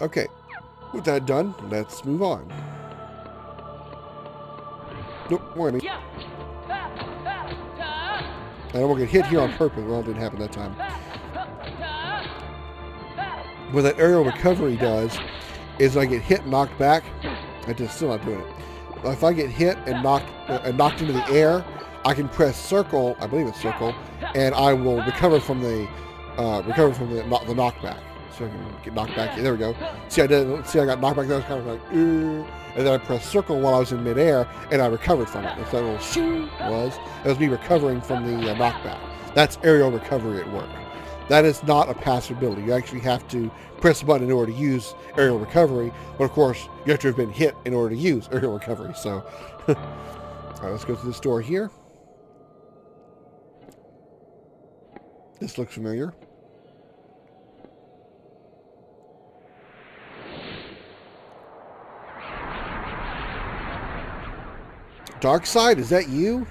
Okay. With that done, let's move on. Nope, more enemy. I won't get hit here on purpose. Well, it didn't happen that time. What that aerial recovery does is I get hit and knocked back. I'm just still not doing it. If I get hit and knocked into the air, I can press circle. I believe it's circle, and I will recover from the knockback. So I can get knocked back. There we go. See, I got knocked back. That was kind of like, and then I pressed circle while I was in midair, and I recovered from it. That's that little shoo was. It was me recovering from the knockback. That's aerial recovery at work. That is not a passive ability. You actually have to press a button in order to use aerial recovery. But of course, you have to have been hit in order to use aerial recovery. So, all right, let's go to this door here. This looks familiar. Dark Side, is that you?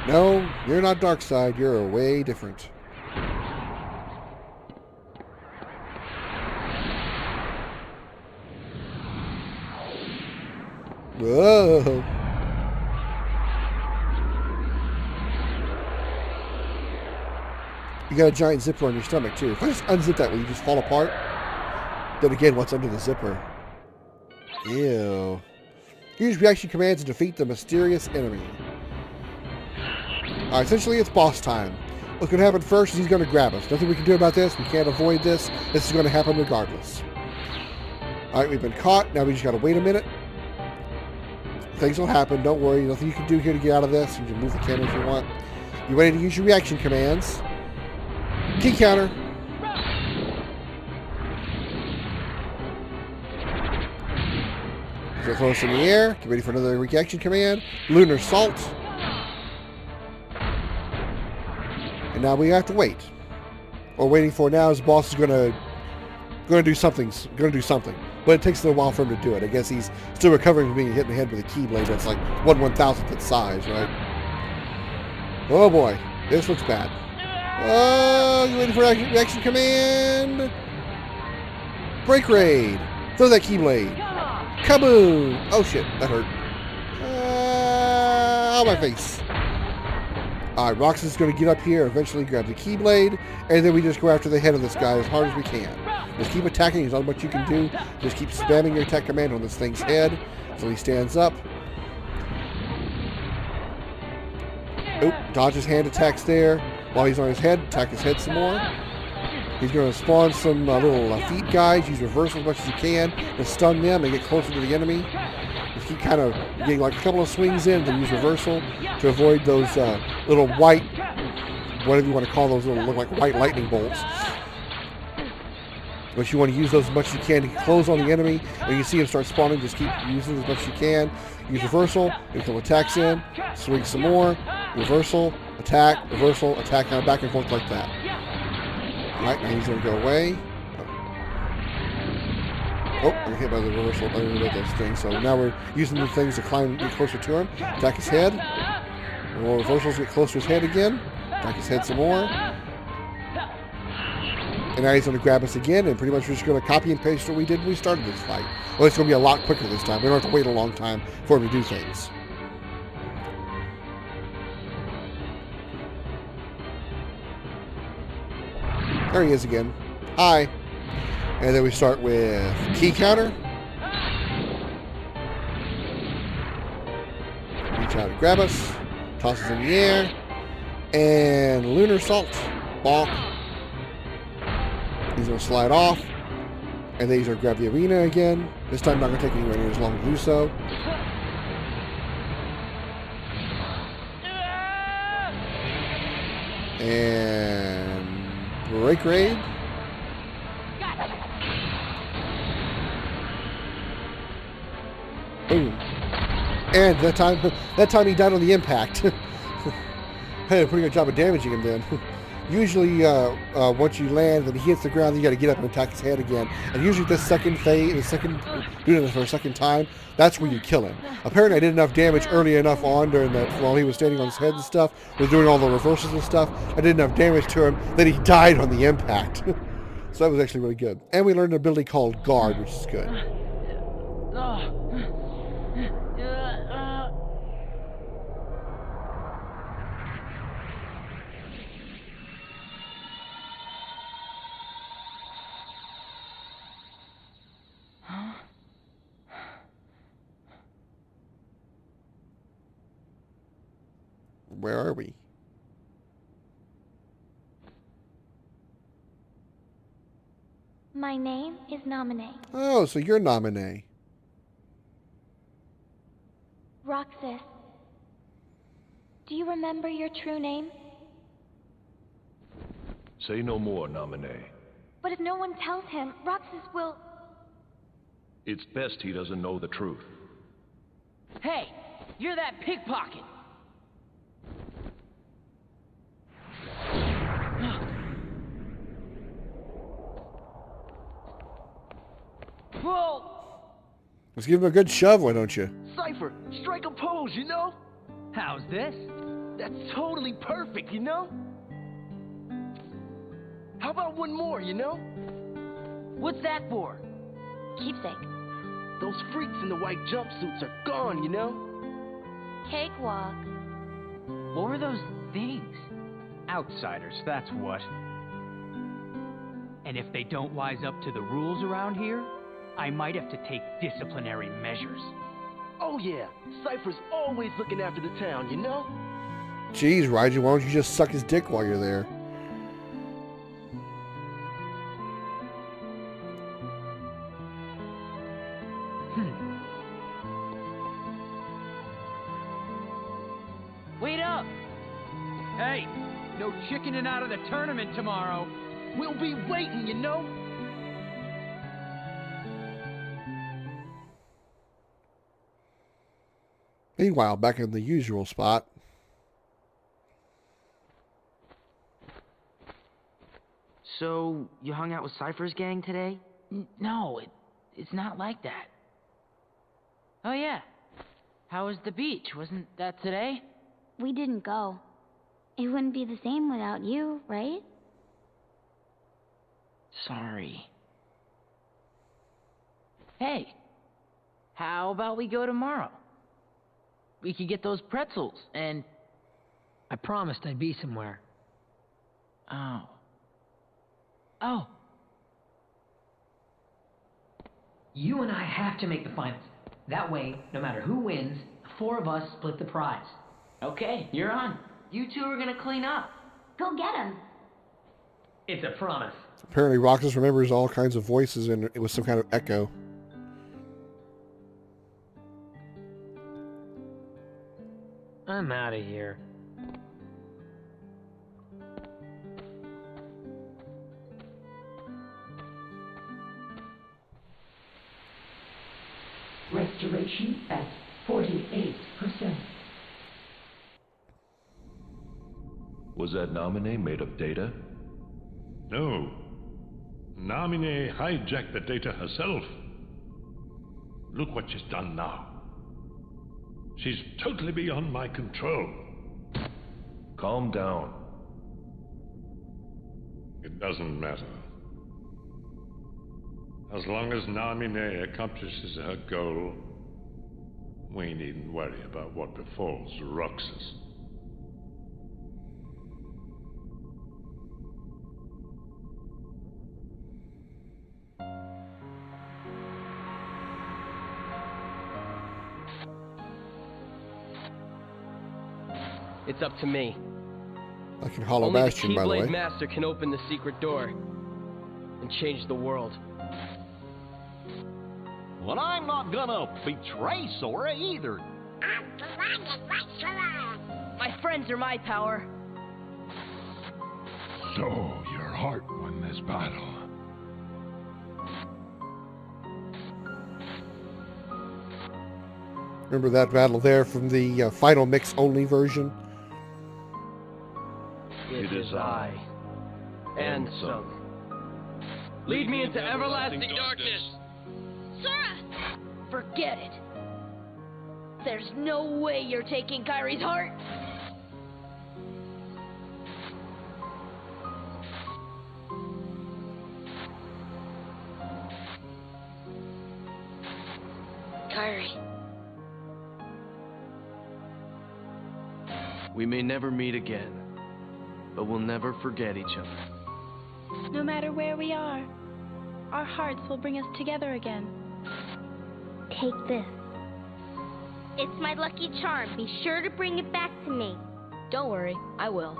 No, you're not Dark Side. You're way different. Whoa. You got a giant zipper on your stomach, too. If I just unzip that, will you just fall apart? Then again, what's under the zipper? Ew. Use reaction commands to defeat the mysterious enemy. Alright, essentially it's boss time. What's going to happen first is he's going to grab us. Nothing we can do about this. We can't avoid this. This is going to happen regardless. Alright, we've been caught. Now we just got to wait a minute. Things will happen. Don't worry. Nothing you can do here to get out of this. You can move the camera if you want. You ready to use your reaction commands? Key counter. So throw us in the air. Get ready for another reaction command. Lunar Salt. And now we have to wait. What we're waiting for now is the boss is gonna do something. But it takes a little while for him to do it. I guess he's still recovering from being hit in the head with a keyblade that's like 1/1000th its size, right? Oh boy, this looks bad. Oh, you ready for reaction command? Break raid. Throw that keyblade. Kaboom! Oh shit, that hurt. Oh, my face. Alright, Roxas is going to get up here, eventually grab the keyblade, and then we just go after the head of this guy as hard as we can. Just keep attacking, there's not much you can do. Just keep spamming your attack command on this thing's head until he stands up. Oop, dodge his hand attacks there. While he's on his head, attack his head some more. He's going to spawn some little feet guys. Use reversal as much as you can to stun them and get closer to the enemy. Just keep kind of getting like a couple of swings in to use reversal to avoid those little white, whatever you want to call those, little look like white lightning bolts. But you want to use those as much as you can to close on the enemy. When you see him start spawning, just keep using as much as you can. Use reversal, get a couple attacks in, swing some more, reversal, attack, kind of back and forth like that. Alright, now he's going to go away. Oh, I'm hit by the reversal. I didn't know those things. So now we're using the things to climb, get closer to him. Attack his head. And more reversals, get closer to his head again. Attack his head some more. And now he's going to grab us again, and pretty much we're just going to copy and paste what we did when we started this fight. Well, it's going to be a lot quicker this time. We don't have to wait a long time for him to do things. There he is again. Hi. And then we start with key counter. Reach out and grab us. Toss us in the air. And lunar salt. Bonk. He's going to slide off. And then he's going to grab the arena again. This time not going to take anywhere near as long to do so. And break raid. Boom. And that time he died on the impact. Had a pretty good job of damaging him then. Usually, once you land and he hits the ground, you got to get up and attack his head again. And usually, doing it for a second time, that's where you kill him. Apparently, I did enough damage early enough on during that while he was standing on his head and stuff, was doing all the reversals and stuff. I did enough damage to him that he died on the impact. So that was actually really good. And we learned an ability called Guard, which is good. Where are we? My name is Nominee. Oh, so you're Nominee. Roxas. Do you remember your true name? Say no more, Nominee. But if no one tells him, Roxas will... It's best he doesn't know the truth. Hey, you're that pickpocket. Whoa! Let's give him a good shove, why don't you? Cypher, strike a pose, you know? How's this? That's totally perfect, you know? How about one more, you know? What's that for? Keepsake. Those freaks in the white jumpsuits are gone, you know? Cakewalk. What were those things? Outsiders, that's what. And if they don't wise up to the rules around here, I might have to take disciplinary measures. Oh yeah, Cypher's always looking after the town, you know? Jeez, Raiju, why don't you just suck his dick while you're there? Wait up! Hey, no chickening out of the tournament tomorrow. We'll be waiting, you know? Meanwhile, back in the usual spot. So, you hung out with Cypher's gang today? No, it's not like that. Oh yeah. How was the beach? Wasn't that today? We didn't go. It wouldn't be the same without you, right? Sorry. Hey, how about we go tomorrow? We could get those pretzels, and... I promised I'd be somewhere. Oh. Oh. You and I have to make the finals. That way, no matter who wins, the four of us split the prize. Okay, you're on. You two are gonna clean up. Go get him. It's a promise. Apparently, Roxas remembers all kinds of voices, and it was some kind of echo. I'm out of here. Restoration at 48%. Was that Nominee made of data? No. Nominee hijacked the data herself. Look what she's done now. She's totally beyond my control. Calm down. It doesn't matter. As long as Nominee accomplishes her goal, we needn't worry about what befalls Roxas. It's up to me. Like in Hollow Only Bastion, the by the way. Keyblade Master can open the secret door and change the world. Well, I'm not gonna betray Sora either. My friends are my power. So, your heart won this battle. Remember that battle there from the Final Mix only version? It is I, and some. Lead me into everlasting darkness. Sora! Forget it. There's no way you're taking Kyrie's heart. Kyrie. We may never meet again, but we'll never forget each other. No matter where we are, our hearts will bring us together again. Take this. It's my lucky charm. Be sure to bring it back to me. Don't worry, I will.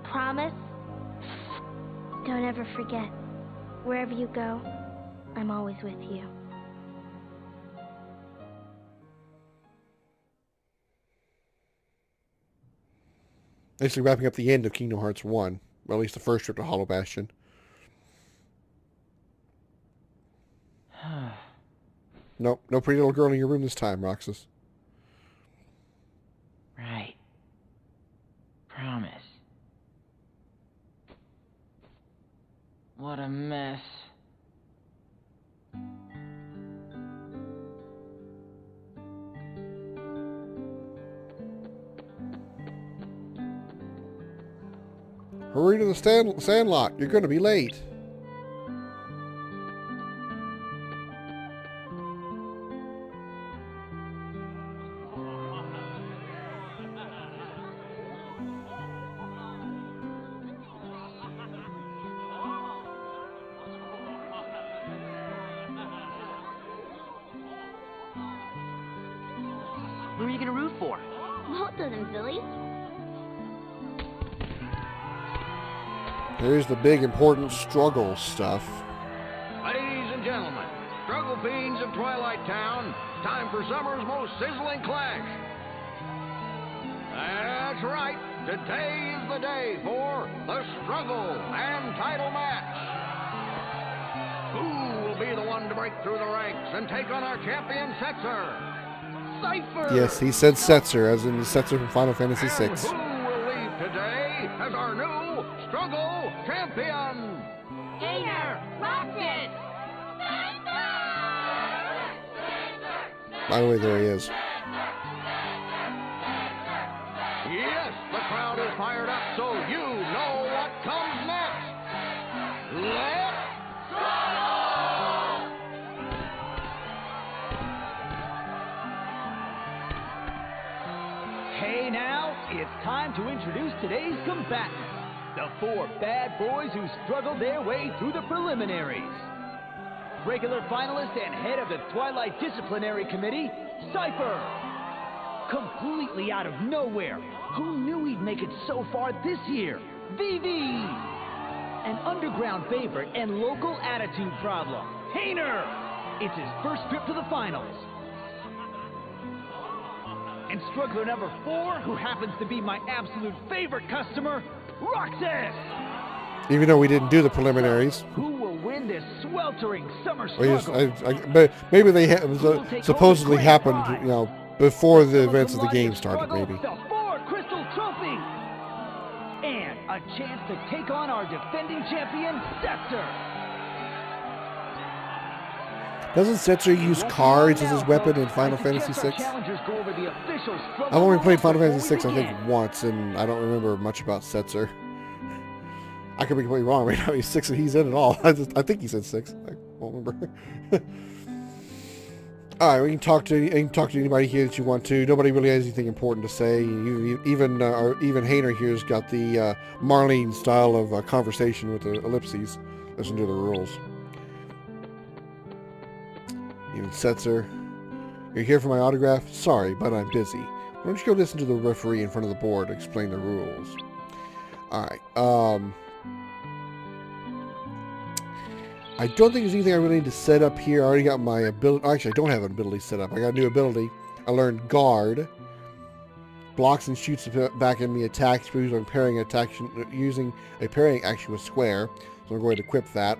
Promise? Don't ever forget. Wherever you go, I'm always with you. Basically wrapping up the end of Kingdom Hearts 1. Well, at least the first trip to Hollow Bastion. Nope, no pretty little girl in your room this time, Roxas. Right. Promise. What a mess. Hurry to the sandlot. You're going to be late. Who are you gonna root for? Both of them, silly. Here's the big important struggle stuff. Ladies and gentlemen, struggle fiends of Twilight Town, time for summer's most sizzling clash. That's right, today is the day for the struggle and title match. Who will be the one to break through the ranks and take on our champion Setzer? Cypher! Yes, he said Setzer, as in the Setzer from Final Fantasy VI. And who will leave today as our new struggle champion? Roxas! By the way, there he is. Yes, the crowd is fired up, so you know what comes next. Let's Hey now, it's time to introduce today's combatants. The 4 bad boys who struggled their way through the preliminaries. Regular finalist and head of the Twilight Disciplinary Committee, Cypher. Completely out of nowhere. Who knew he'd make it so far this year? Vivi. An underground favorite and local attitude problem, Hayner. It's his first trip to the finals. And struggler number 4, who happens to be my absolute favorite customer, Roxas! Even though we didn't do the preliminaries. Who will win this sweltering summer Well, struggle? but maybe they supposedly happened, you know, before the events of the game started, maybe. The 4 Crystal Trophy! And a chance to take on our defending champion, Setzer! Doesn't Setzer use cards as his weapon in Final Fantasy VI? I've only played Final Fantasy VI, I think, once, and I don't remember much about Setzer. I could be completely wrong right now. He's 6 and he's in it all. I think he said 6. I won't remember. All right, we can talk to anybody here that you want to. Nobody really has anything important to say. Even Hayner here's got the Marlene style of conversation with the ellipses. Listen to the rules. Even Setzer, you're here for my autograph? Sorry, but I'm busy. Why don't you go listen to the referee in front of the board explain the rules? Alright, I don't think there's anything I really need to set up here. I already got my ability. Actually, I don't have an ability set up. I got a new ability. I learned Guard. Blocks and shoots back enemy attacks using a parrying action with Square. So I'm going to equip that.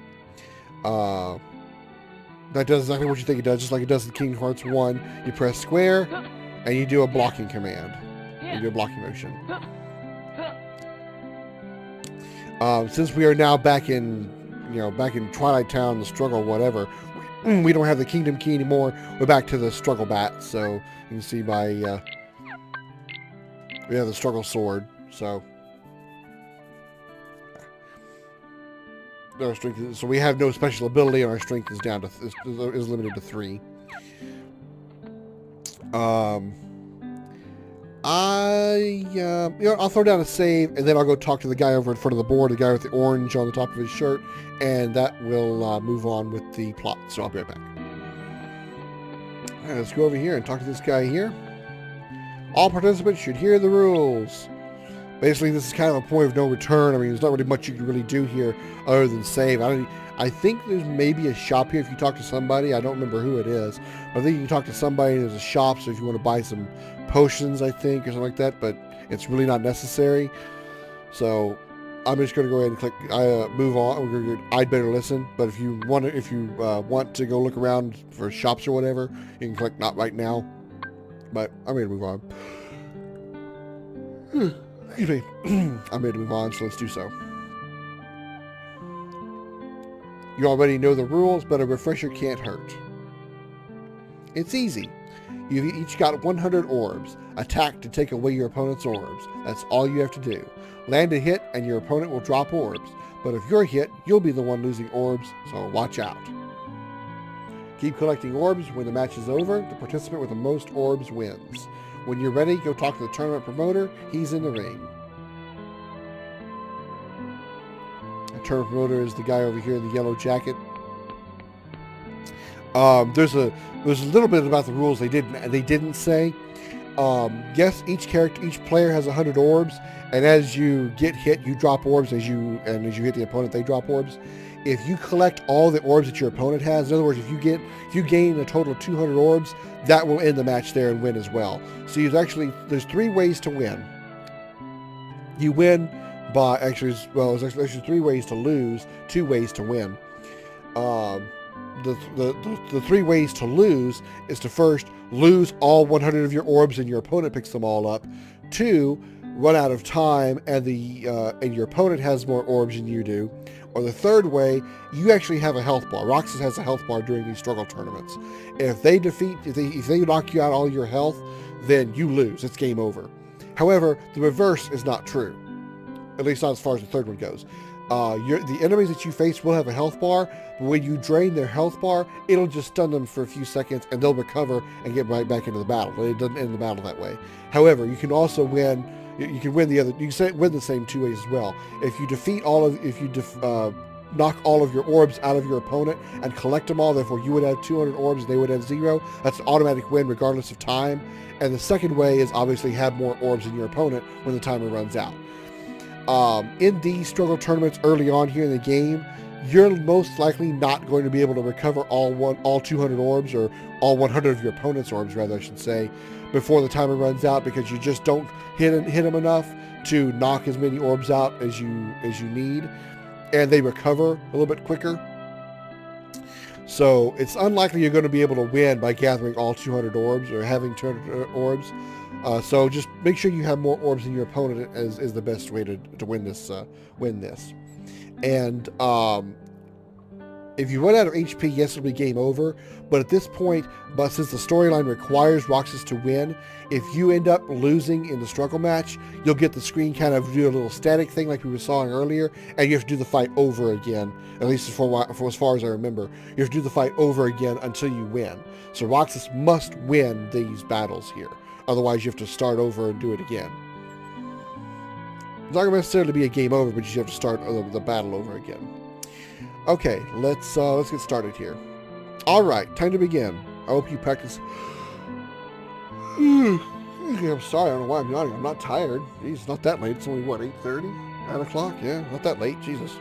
That does exactly what you think it does, just like it does in Kingdom Hearts 1. You press square, and you do a blocking command. You do a blocking motion. Since we are now back in Twilight Town, the struggle, whatever, we don't have the Kingdom Key anymore. We're back to the struggle bat, so you can see by we have the struggle sword. So. Our strength is, so we have no special ability, and our strength is down to is limited to 3. I'll throw down a save, and then I'll go talk to the guy over in front of the board, the guy with the orange on the top of his shirt, and that will move on with the plot. So I'll be right back. All right, let's go over here and talk to this guy here. All participants should hear the rules. Basically, this is kind of a point of no return. I mean, there's not really much you can really do here other than save. I think there's maybe a shop here if you talk to somebody. I don't remember who it is. But I think you can talk to somebody. There's a shop, so if you want to buy some potions, I think, or something like that. But it's really not necessary. So I'm just going to go ahead and click move on. We're going to I'd better listen. But if you want to go look around for shops or whatever, you can click not right now. But I'm ready to move on. Excuse me. I'm ready to move on, so let's do so. You already know the rules, but a refresher can't hurt. It's easy. You've each got 100 orbs. Attack to take away your opponent's orbs. That's all you have to do. Land a hit and your opponent will drop orbs. But if you're hit, you'll be the one losing orbs, so watch out. Keep collecting orbs. When the match is over, the participant with the most orbs wins. When you're ready, go talk to the tournament promoter. He's in the ring. The tournament promoter is the guy over here in the yellow jacket. There's a little bit about the rules they didn't say. Yes, each player has 100 orbs, and as you get hit, you drop orbs. As you hit the opponent, they drop orbs. If you collect all the orbs that your opponent has, in other words, if you gain a total of 200 orbs, that will end the match there and win as well. So there's 3 ways to win. You win by there's actually 3 ways to lose, 2 ways to win. The 3 ways to lose is to first lose all 100 of your orbs and your opponent picks them all up. 2, run out of time and your opponent has more orbs than you do. Or the 3rd way, you actually have a health bar. Roxas has a health bar during these struggle tournaments. If they knock you out all your health, then you lose. It's game over. However, the reverse is not true. At least not as far as the 3rd one goes. The enemies that you face will have a health bar, but when you drain their health bar, it'll just stun them for a few seconds and they'll recover and get right back into the battle. It doesn't end the battle that way. However, you can also win. You can win win the same 2 ways as well. If you knock all of your orbs out of your opponent and collect them all, therefore you would have 200 orbs, they would have 0. That's an automatic win regardless of time. And the second way is obviously have more orbs than your opponent when the timer runs out. In these struggle tournaments early on here in the game, you're most likely not going to be able to recover all 200 orbs, or all 100 of your opponent's orbs, rather I should say, before the timer runs out, because you just don't hit them enough to knock as many orbs out as you need, and they recover a little bit quicker. So it's unlikely you're going to be able to win by gathering all 200 orbs or having 200 orbs. So just make sure you have more orbs than your opponent is the best way to win this. And if you run out of HP, yes, it'll be game over. But at this point, since the storyline requires Roxas to win, if you end up losing in the struggle match, you'll get the screen kind of do a little static thing like we were seeing earlier, and you have to do the fight over again. At least for as far as I remember, you have to do the fight over again until you win. So Roxas must win these battles here. Otherwise, you have to start over and do it again. It's not going to necessarily be a game over, but you have to start the battle over again. Okay, let's get started here. All right, time to begin. I hope you practice. I'm sorry, I don't know why I'm yawning. I'm not tired. Jeez, it's not that late. It's only, 8:30? 9 o'clock? Yeah, not that late. Jesus.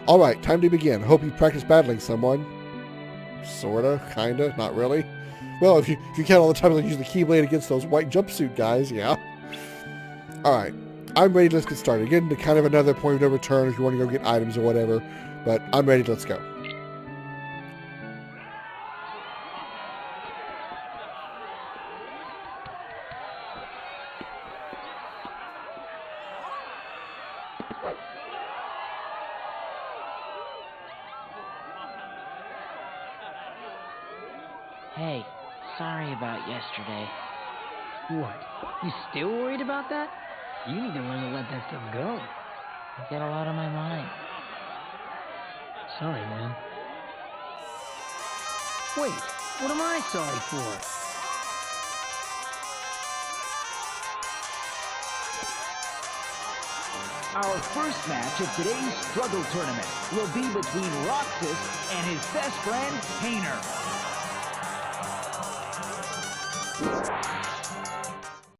All right, time to begin. I hope you practice battling someone. Sorta, kinda, not really. Well, if you count all the times I use the Keyblade against those white jumpsuit guys, yeah. All right, I'm ready. Let's get started. Again, to kind of another point of no return if you want to go get items or whatever. But I'm ready. Let's go. Hey, sorry about yesterday. What? You still worried about that? You need to learn to let that stuff go. I get a lot on my mind. Sorry, man. Wait, what am I sorry for? Our first match of today's struggle tournament will be between Roxas and his best friend, Painter.